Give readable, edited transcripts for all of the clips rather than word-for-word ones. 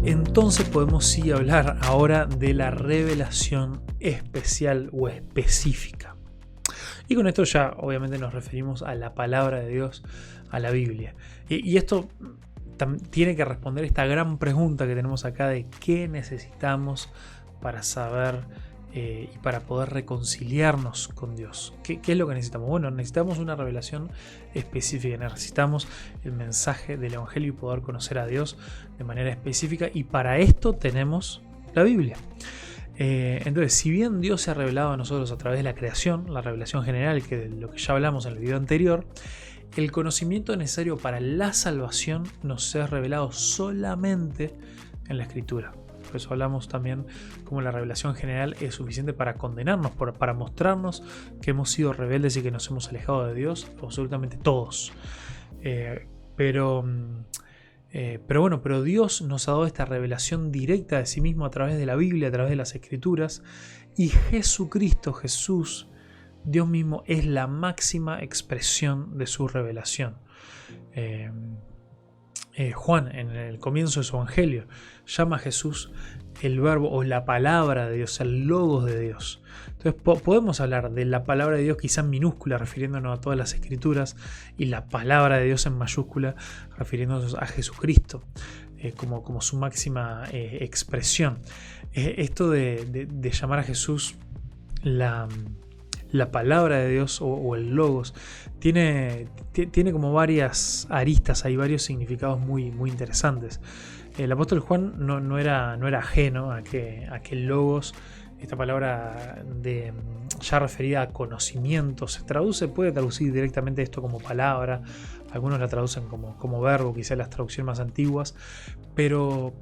entonces podemos sí hablar ahora de la revelación especial o específica. Y con esto ya obviamente nos referimos a la palabra de Dios, a la Biblia. Y esto tiene que responder esta gran pregunta que tenemos acá de qué necesitamos para saber y para poder reconciliarnos con Dios. ¿Qué es lo que necesitamos? Bueno, necesitamos una revelación específica, necesitamos el mensaje del Evangelio y poder conocer a Dios de manera específica, y para esto tenemos la Biblia. Entonces, si bien Dios se ha revelado a nosotros a través de la creación, la revelación general, que de lo que ya hablamos en el video anterior, el conocimiento necesario para la salvación nos es revelado solamente en la Escritura. Por eso hablamos también como la revelación general es suficiente para condenarnos, para mostrarnos que hemos sido rebeldes y que nos hemos alejado de Dios, absolutamente todos. Pero Dios nos ha dado esta revelación directa de sí mismo a través de la Biblia, a través de las Escrituras, y Jesucristo, Jesús, Dios mismo, es la máxima expresión de su revelación. Juan, en el comienzo de su evangelio, llama a Jesús el verbo o la palabra de Dios, el logos de Dios. Entonces podemos hablar de la palabra de Dios quizá en minúscula, refiriéndonos a todas las Escrituras, y la palabra de Dios en mayúscula, refiriéndonos a Jesucristo como su máxima expresión. Esto de llamar a Jesús la palabra de Dios o el logos tiene como varias aristas, hay varios significados muy, muy interesantes. El apóstol Juan no era ajeno a que el logos, esta palabra ya referida a conocimiento, puede traducir directamente esto como palabra, algunos la traducen como verbo, quizá las traducciones más antiguas, pero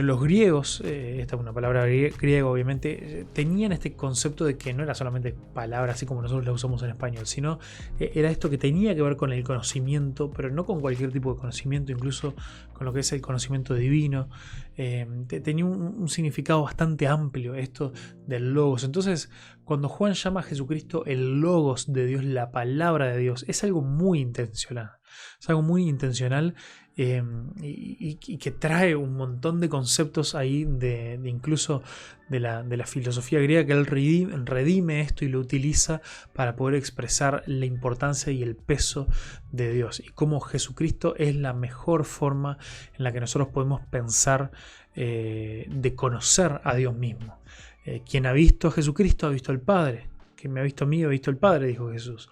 los griegos, esta es una palabra griega obviamente, tenían este concepto de que no era solamente palabra así como nosotros la usamos en español, sino era esto que tenía que ver con el conocimiento, pero no con cualquier tipo de conocimiento, incluso con lo que es el conocimiento divino. Tenía un significado bastante amplio esto del logos. Entonces, cuando Juan llama a Jesucristo el logos de Dios, la palabra de Dios, es algo muy intencional. Es algo muy intencional y que trae un montón de conceptos ahí de incluso de la filosofía griega, que él redime esto y lo utiliza para poder expresar la importancia y el peso de Dios, y cómo Jesucristo es la mejor forma en la que nosotros podemos pensar de conocer a Dios mismo. Quien ha visto a Jesucristo ha visto al Padre. Quien me ha visto a mí ha visto al Padre, dijo Jesús.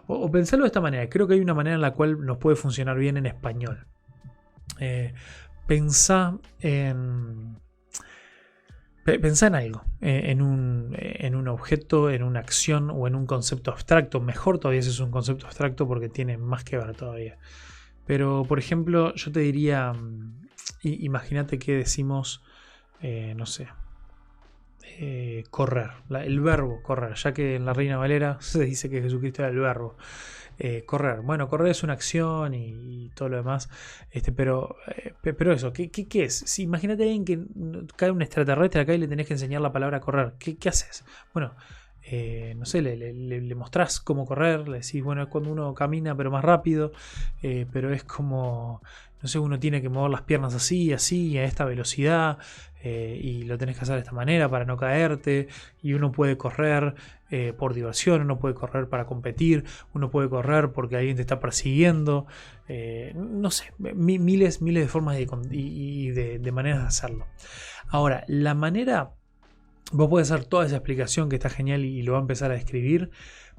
O pensarlo de esta manera. Creo que hay una manera en la cual nos puede funcionar bien en español. Pensá en algo, en un objeto, en una acción o en un concepto abstracto. Mejor todavía si es un concepto abstracto porque tiene más que ver todavía. Pero, por ejemplo, yo te diría, imagínate que decimos, no sé, correr, el verbo correr, ya que en la Reina Valera se dice que Jesucristo era el verbo. Correr. Bueno, correr es una acción y todo lo demás. Pero eso, ¿qué es? Si imagínate a alguien que cae un extraterrestre acá y le tenés que enseñar la palabra correr, ¿qué haces? Bueno, no sé, le mostrás cómo correr, le decís, bueno, es cuando uno camina pero más rápido, pero es como, no sé, uno tiene que mover las piernas así, a esta velocidad, y lo tenés que hacer de esta manera para no caerte, y uno puede correr por diversión, uno puede correr para competir, uno puede correr porque alguien te está persiguiendo, no sé, miles de formas de maneras de hacerlo. Ahora, la manera, vos podés hacer toda esa explicación que está genial y lo va a empezar a describir,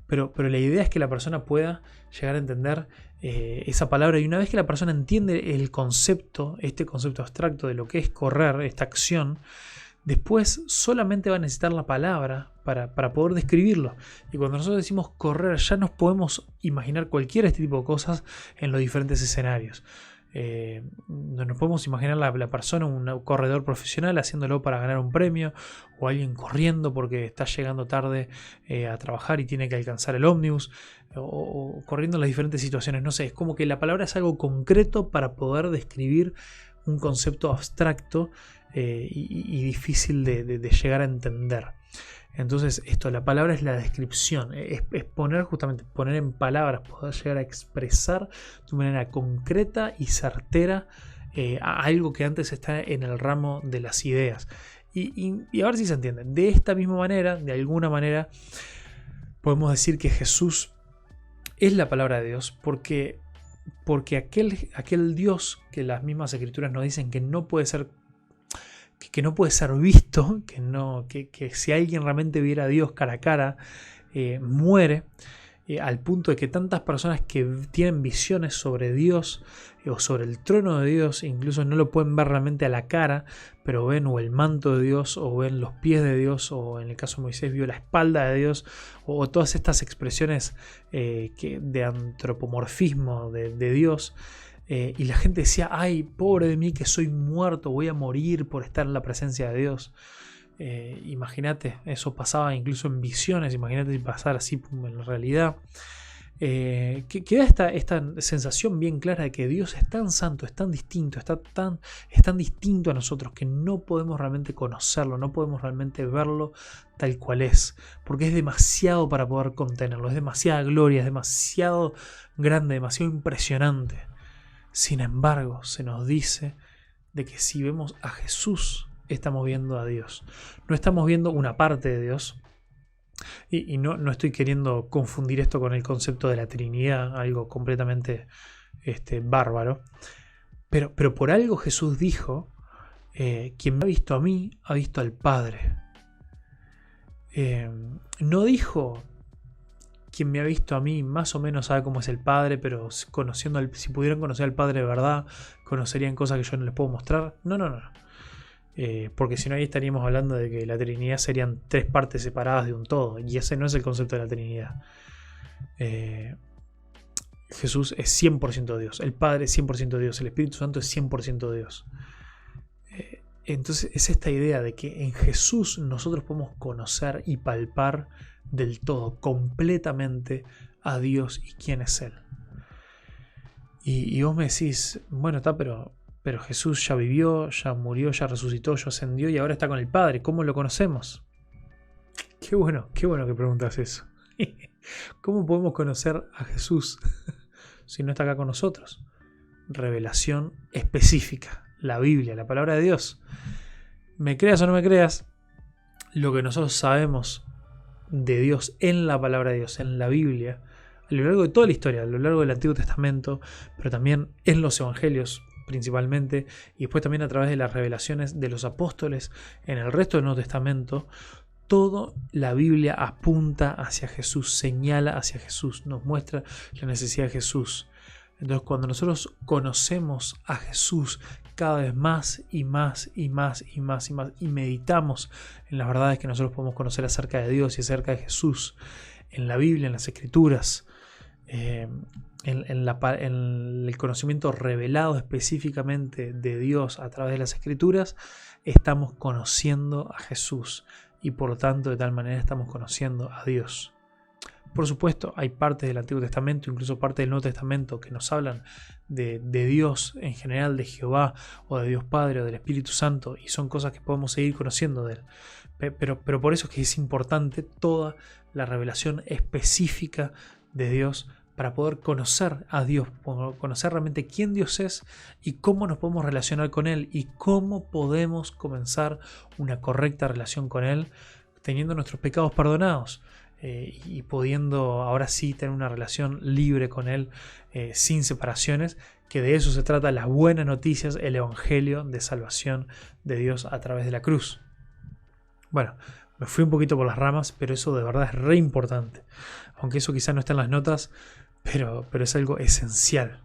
pero la idea es que la persona pueda llegar a entender esa palabra, y una vez que la persona entiende el concepto, este concepto abstracto de lo que es correr, esta acción, después solamente va a necesitar la palabra para poder describirlo. Y cuando nosotros decimos correr, ya nos podemos imaginar cualquier este tipo de cosas en los diferentes escenarios. Nos podemos imaginar la persona, un corredor profesional haciéndolo para ganar un premio, o alguien corriendo porque está llegando tarde a trabajar y tiene que alcanzar el ómnibus, o corriendo en las diferentes situaciones. No sé, es como que la palabra es algo concreto para poder describir un concepto abstracto y difícil de llegar a entender. Entonces la palabra es la descripción, es poner justamente, poner en palabras, poder llegar a expresar de manera concreta y certera a algo que antes está en el ramo de las ideas. Y a ver si se entiende. De esta misma manera, de alguna manera, podemos decir que Jesús es la palabra de Dios porque aquel Dios que las mismas escrituras nos dicen que no puede ser visto, que si alguien realmente viera a Dios cara a cara, muere, al punto de que tantas personas que tienen visiones sobre Dios o sobre el trono de Dios, incluso no lo pueden ver realmente a la cara, pero ven o el manto de Dios, o ven los pies de Dios, o en el caso de Moisés vio la espalda de Dios, o todas estas expresiones de antropomorfismo de Dios. Y la gente decía, ay, pobre de mí que soy muerto, voy a morir por estar en la presencia de Dios. Imagínate, eso pasaba incluso en visiones, imagínate si pasara así en la realidad. Que da esta sensación bien clara de que Dios es tan santo, es tan distinto, es tan distinto a nosotros que no podemos realmente conocerlo, no podemos realmente verlo tal cual es, porque es demasiado para poder contenerlo, es demasiada gloria, es demasiado grande, demasiado impresionante. Sin embargo, se nos dice de que si vemos a Jesús, estamos viendo a Dios. No estamos viendo una parte de Dios. Y no estoy queriendo confundir esto con el concepto de la Trinidad, algo completamente bárbaro. Pero por algo Jesús dijo, quien me ha visto a mí, ha visto al Padre. No dijo, quien me ha visto a mí más o menos sabe cómo es el Padre, pero si pudieran conocer al Padre de verdad, conocerían cosas que yo no les puedo mostrar. No. Porque si no, ahí estaríamos hablando de que la Trinidad serían tres partes separadas de un todo, y ese no es el concepto de la Trinidad. Jesús es 100% Dios, el Padre es 100% Dios, el Espíritu Santo es 100% Dios. Entonces es esta idea de que en Jesús nosotros podemos conocer y palpar del todo, completamente a Dios y quién es Él. Y vos me decís, bueno, está, pero Jesús ya vivió, ya murió, ya resucitó, ya ascendió y ahora está con el Padre. ¿Cómo lo conocemos? Qué bueno que preguntas eso. ¿Cómo podemos conocer a Jesús si no está acá con nosotros? Revelación específica, la Biblia, la palabra de Dios. Me creas o no me creas, lo que nosotros sabemos de Dios en la palabra de Dios, en la Biblia, a lo largo de toda la historia, a lo largo del Antiguo Testamento, pero también en los Evangelios principalmente, y después también a través de las revelaciones de los apóstoles en el resto del Nuevo Testamento, toda la Biblia apunta hacia Jesús, señala hacia Jesús, nos muestra la necesidad de Jesús. Entonces, cuando nosotros conocemos a Jesús cada vez más y meditamos en las verdades que nosotros podemos conocer acerca de Dios y acerca de Jesús en la Biblia, en las Escrituras, en el conocimiento revelado específicamente de Dios a través de las Escrituras, estamos conociendo a Jesús y por lo tanto de tal manera estamos conociendo a Dios. Por supuesto, hay partes del Antiguo Testamento, incluso partes del Nuevo Testamento, que nos hablan de Dios en general, de Jehová o de Dios Padre o del Espíritu Santo, y son cosas que podemos seguir conociendo de Él. Pero por eso es que es importante toda la revelación específica de Dios para poder conocer a Dios, conocer realmente quién Dios es y cómo nos podemos relacionar con Él y cómo podemos comenzar una correcta relación con Él teniendo nuestros pecados perdonados. Y pudiendo ahora sí tener una relación libre con Él, sin separaciones, que de eso se trata las buenas noticias, el Evangelio de salvación de Dios a través de la cruz. Bueno, me fui un poquito por las ramas, pero eso de verdad es re importante, aunque eso quizás no está en las notas, pero es algo esencial.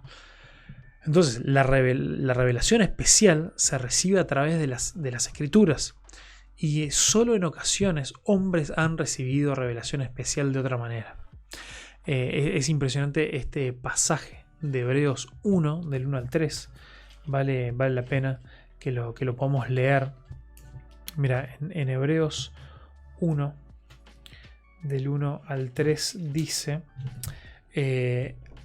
Entonces, la revelación especial se recibe a través de las Escrituras. Y solo en ocasiones hombres han recibido revelación especial de otra manera. Es impresionante este pasaje de Hebreos 1, del 1 al 3. Vale la pena que lo podamos leer. Mira, en Hebreos 1, del 1 al 3 dice: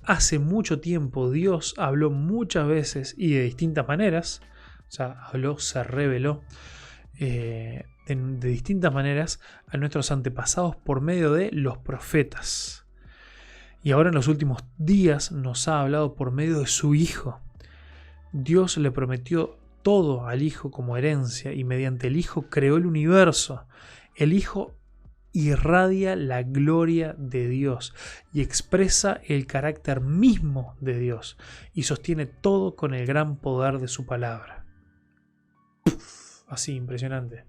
hace mucho tiempo Dios habló muchas veces y de distintas maneras. O sea, habló, se reveló de de distintas maneras a nuestros antepasados por medio de los profetas. Y ahora en los últimos días nos ha hablado por medio de su Hijo. Dios le prometió todo al Hijo como herencia y mediante el Hijo creó el universo. El Hijo irradia la gloria de Dios y expresa el carácter mismo de Dios y sostiene todo con el gran poder de su palabra. Así, impresionante.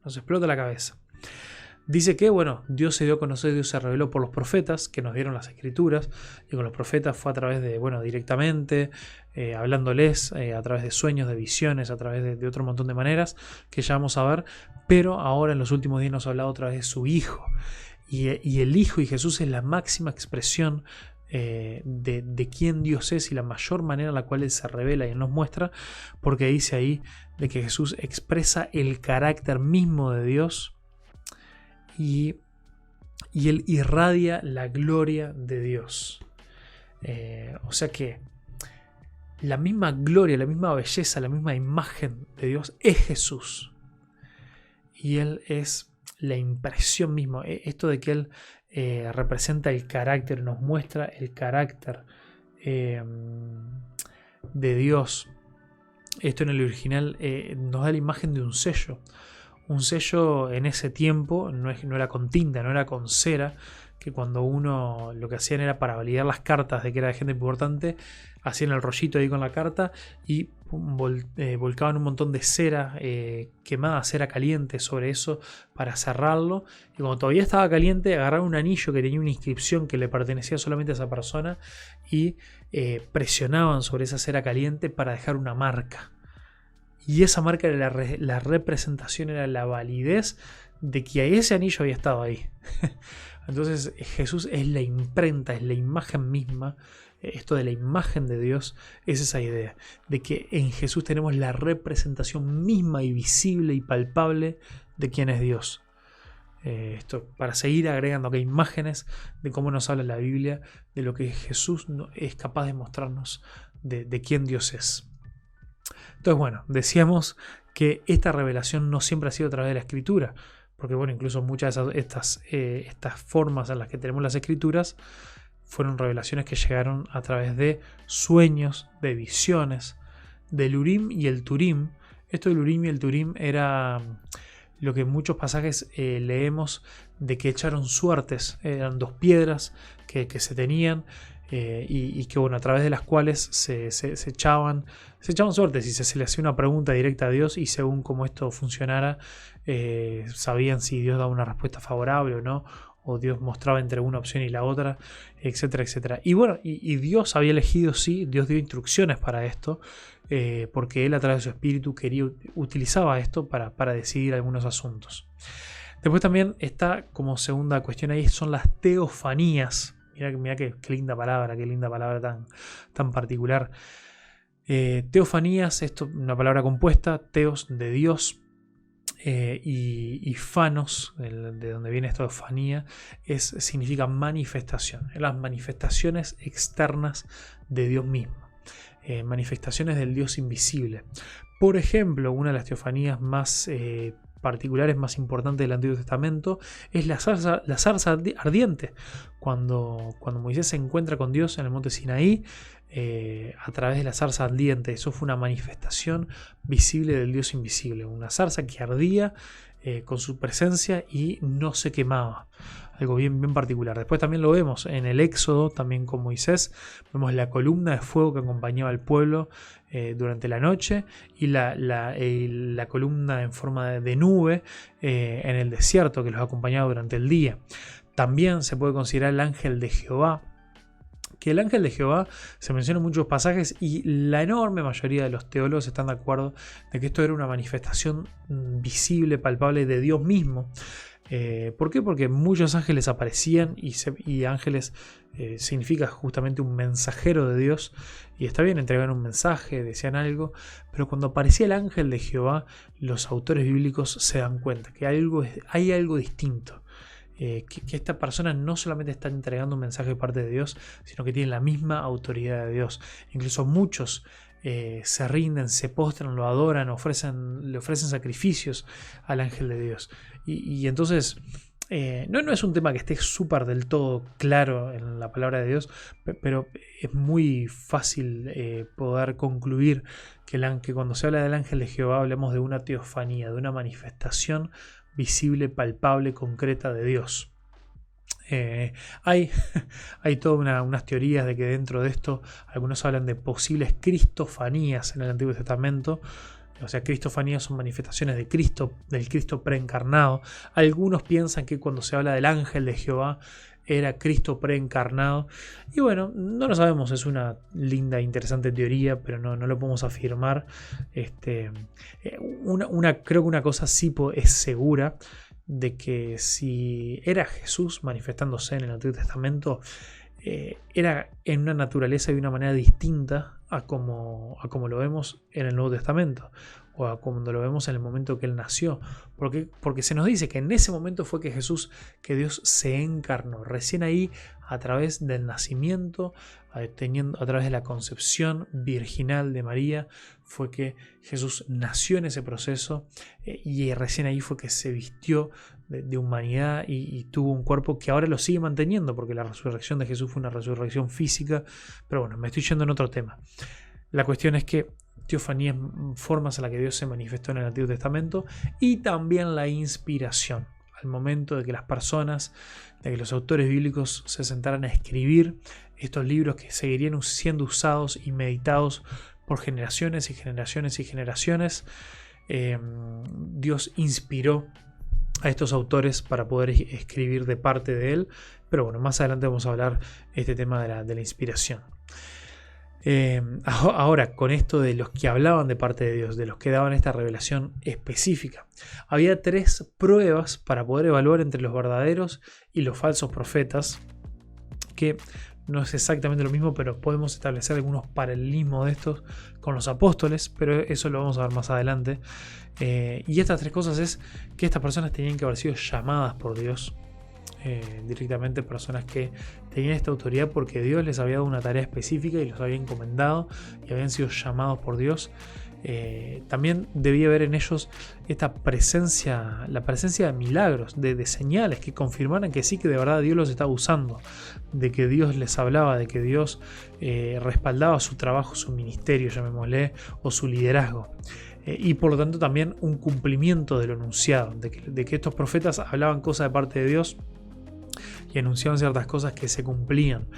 Nos explota la cabeza. Dice que, Dios se dio a conocer, Dios se reveló por los profetas que nos dieron las escrituras, y con los profetas fue a través de, directamente, hablándoles, a través de sueños, de visiones, a través de otro montón de maneras que ya vamos a ver, pero ahora en los últimos días nos ha hablado a través de su Hijo, y el Hijo y Jesús es la máxima expresión de quién Dios es y la mayor manera en la cual Él se revela y nos muestra, porque dice ahí de que Jesús expresa el carácter mismo de Dios y Él irradia la gloria de Dios. O sea que la misma gloria, la misma belleza, la misma imagen de Dios es Jesús. Y Él es la impresión misma. Esto de que Él representa el carácter, nos muestra el carácter de Dios. Esto en el original nos da la imagen de un sello. Un sello en ese tiempo no era con tinta, no era con cera, que cuando uno lo que hacían era para validar las cartas de que era de gente importante, hacían el rollito ahí con la carta y volcaban un montón de cera quemada, cera caliente sobre eso para cerrarlo, y cuando todavía estaba caliente agarraban un anillo que tenía una inscripción que le pertenecía solamente a esa persona y presionaban sobre esa cera caliente para dejar una marca. Y esa marca era la representación, era la validez de que ese anillo había estado ahí. Entonces Jesús es la imprenta, es la imagen misma. Esto de la imagen de Dios es esa idea, de que en Jesús tenemos la representación misma y visible y palpable de quién es Dios. Esto para seguir agregando que imágenes de cómo nos habla la Biblia, de lo que Jesús es capaz de mostrarnos de quién Dios es. Entonces, decíamos que esta revelación no siempre ha sido a través de la Escritura, porque incluso muchas de estas formas en las que tenemos las Escrituras fueron revelaciones que llegaron a través de sueños, de visiones, del Urim y el Turim. Esto del Urim y el Turim era lo que en muchos pasajes leemos de que echaron suertes, eran dos piedras que se tenían, y que a través de las cuales se echaban suertes y se le hacía una pregunta directa a Dios, y según cómo esto funcionara sabían si Dios daba una respuesta favorable o no, o Dios mostraba entre una opción y la otra, etcétera, etcétera. Y Dios había elegido, sí, Dios dio instrucciones para esto, porque Él a través de su espíritu utilizaba esto para decidir algunos asuntos. Después también está como segunda cuestión ahí, son las teofanías. Mirá qué linda palabra tan particular. Teofanías, esto es una palabra compuesta, teos de Dios, y fanos, de donde viene esta teofanía, significa manifestación, las manifestaciones externas de Dios mismo, manifestaciones del Dios invisible. Por ejemplo, una de las teofanías más particulares, más importantes del Antiguo Testamento, es la zarza ardiente. Cuando Moisés se encuentra con Dios en el monte Sinaí, a través de la zarza ardiente, eso fue una manifestación visible del Dios invisible, una zarza que ardía con su presencia y no se quemaba, algo bien particular. Después también lo vemos en el Éxodo, también con Moisés, vemos la columna de fuego que acompañaba al pueblo durante la noche, y la columna en forma de nube en el desierto que los acompañaba durante el día. También se puede considerar el ángel de Jehová, que el ángel de Jehová se menciona en muchos pasajes, y la enorme mayoría de los teólogos están de acuerdo de que esto era una manifestación visible, palpable de Dios mismo. ¿Por qué? Porque muchos ángeles aparecían, y ángeles significa justamente un mensajero de Dios, y está bien, entregaban un mensaje, decían algo, pero cuando aparecía el ángel de Jehová, los autores bíblicos se dan cuenta que hay algo distinto. Que esta persona no solamente está entregando un mensaje de parte de Dios, sino que tiene la misma autoridad de Dios. Incluso muchos se rinden, se postran, lo adoran, le ofrecen sacrificios al ángel de Dios. Y entonces no es un tema que esté súper del todo claro en la palabra de Dios, pero es muy fácil poder concluir que cuando se habla del ángel de Jehová hablamos de una teofanía, de una manifestación visible, palpable, concreta de Dios. Hay todas unas teorías de que dentro de esto algunos hablan de posibles cristofanías en el Antiguo Testamento. O sea, cristofanías son manifestaciones de Cristo, del Cristo preencarnado. Algunos piensan que cuando se habla del ángel de Jehová era Cristo preencarnado. Y bueno, no lo sabemos, es una linda, interesante teoría, pero no lo podemos afirmar. Creo que una cosa sí es segura, de que si era Jesús manifestándose en el Antiguo Testamento, era en una naturaleza y una manera distinta a como lo vemos en el Nuevo Testamento, o a como lo vemos en el momento que Él nació. Porque se nos dice que en ese momento fue que Dios se encarnó. Recién ahí, a través del nacimiento, a través de la concepción virginal de María, fue que Jesús nació en ese proceso, y recién ahí fue que se vistió de humanidad y tuvo un cuerpo que ahora lo sigue manteniendo, porque la resurrección de Jesús fue una resurrección física. Pero bueno, me estoy yendo en otro tema. La cuestión es que teofanías, formas en las que Dios se manifestó en el Antiguo Testamento, y también la inspiración, al momento de que las personas, de que los autores bíblicos se sentaran a escribir estos libros que seguirían siendo usados y meditados por generaciones y generaciones y generaciones. Dios inspiró a estos autores para poder escribir de parte de Él. Pero bueno, más adelante vamos a hablar este tema de la inspiración. Ahora, con esto de los que hablaban de parte de Dios, de los que daban esta revelación específica, había 3 pruebas para poder evaluar entre los verdaderos y los falsos profetas, que no es exactamente lo mismo, pero podemos establecer algunos paralelismos de estos con los apóstoles, pero eso lo vamos a ver más adelante. Y estas 3 cosas es que estas personas tenían que haber sido llamadas por Dios, directamente, personas que tenían esta autoridad porque Dios les había dado una tarea específica y los había encomendado y habían sido llamados por Dios. También debía haber en ellos esta presencia, la presencia de milagros, de señales que confirmaran que sí, que de verdad Dios los estaba usando, de que Dios les hablaba, de que Dios respaldaba su trabajo, su ministerio, llamémosle, o su liderazgo. Y por lo tanto también un cumplimiento de lo anunciado, de que estos profetas hablaban cosas de parte de Dios y anunciaban ciertas cosas que se cumplían.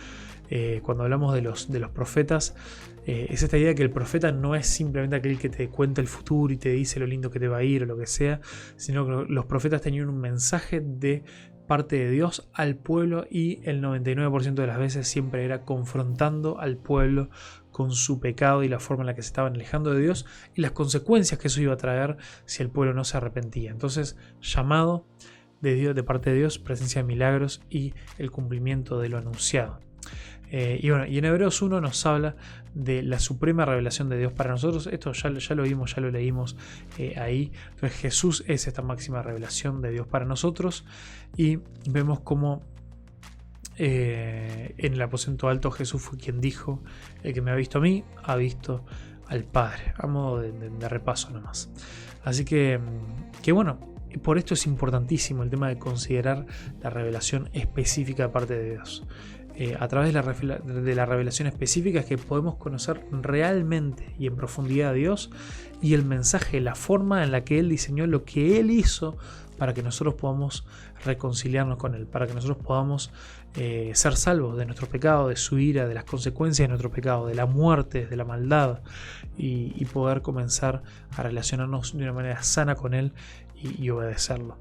Cuando hablamos de los profetas, es esta idea de que el profeta no es simplemente aquel que te cuenta el futuro y te dice lo lindo que te va a ir o lo que sea, sino que los profetas tenían un mensaje de parte de Dios al pueblo, y el 99% de las veces siempre era confrontando al pueblo con su pecado y la forma en la que se estaban alejando de Dios y las consecuencias que eso iba a traer si el pueblo no se arrepentía. Entonces, llamado de Dios, de parte de Dios, presencia de milagros y el cumplimiento de lo anunciado. Y en Hebreos 1 nos habla de la suprema revelación de Dios para nosotros. Esto ya lo vimos, ya lo leímos ahí. Entonces Jesús es esta máxima revelación de Dios para nosotros, y vemos cómo en el aposento alto Jesús fue quien dijo: el que me ha visto a mí, ha visto al Padre. A modo de repaso nomás. Así que bueno, por esto es importantísimo el tema de considerar la revelación específica de parte de Dios. A través de la revelación específica es que podemos conocer realmente y en profundidad a Dios y el mensaje, la forma en la que Él diseñó, lo que Él hizo para que nosotros podamos reconciliarnos con Él, para que nosotros podamos ser salvos de nuestro pecado, de su ira, de las consecuencias de nuestro pecado, de la muerte, de la maldad, y poder comenzar a relacionarnos de una manera sana con Él y obedecerlo.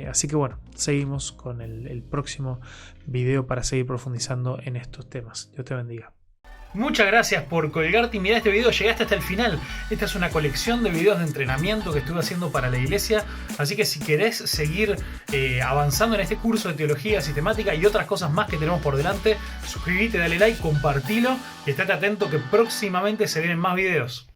Así que bueno, seguimos con el próximo video para seguir profundizando en estos temas. Dios te bendiga. Muchas gracias por colgarte y mirar este video, llegaste hasta el final. Esta es una colección de videos de entrenamiento que estuve haciendo para la iglesia, así que si querés seguir avanzando en este curso de teología sistemática y otras cosas más que tenemos por delante, suscríbete, dale like, compartilo y estate atento que próximamente se vienen más videos.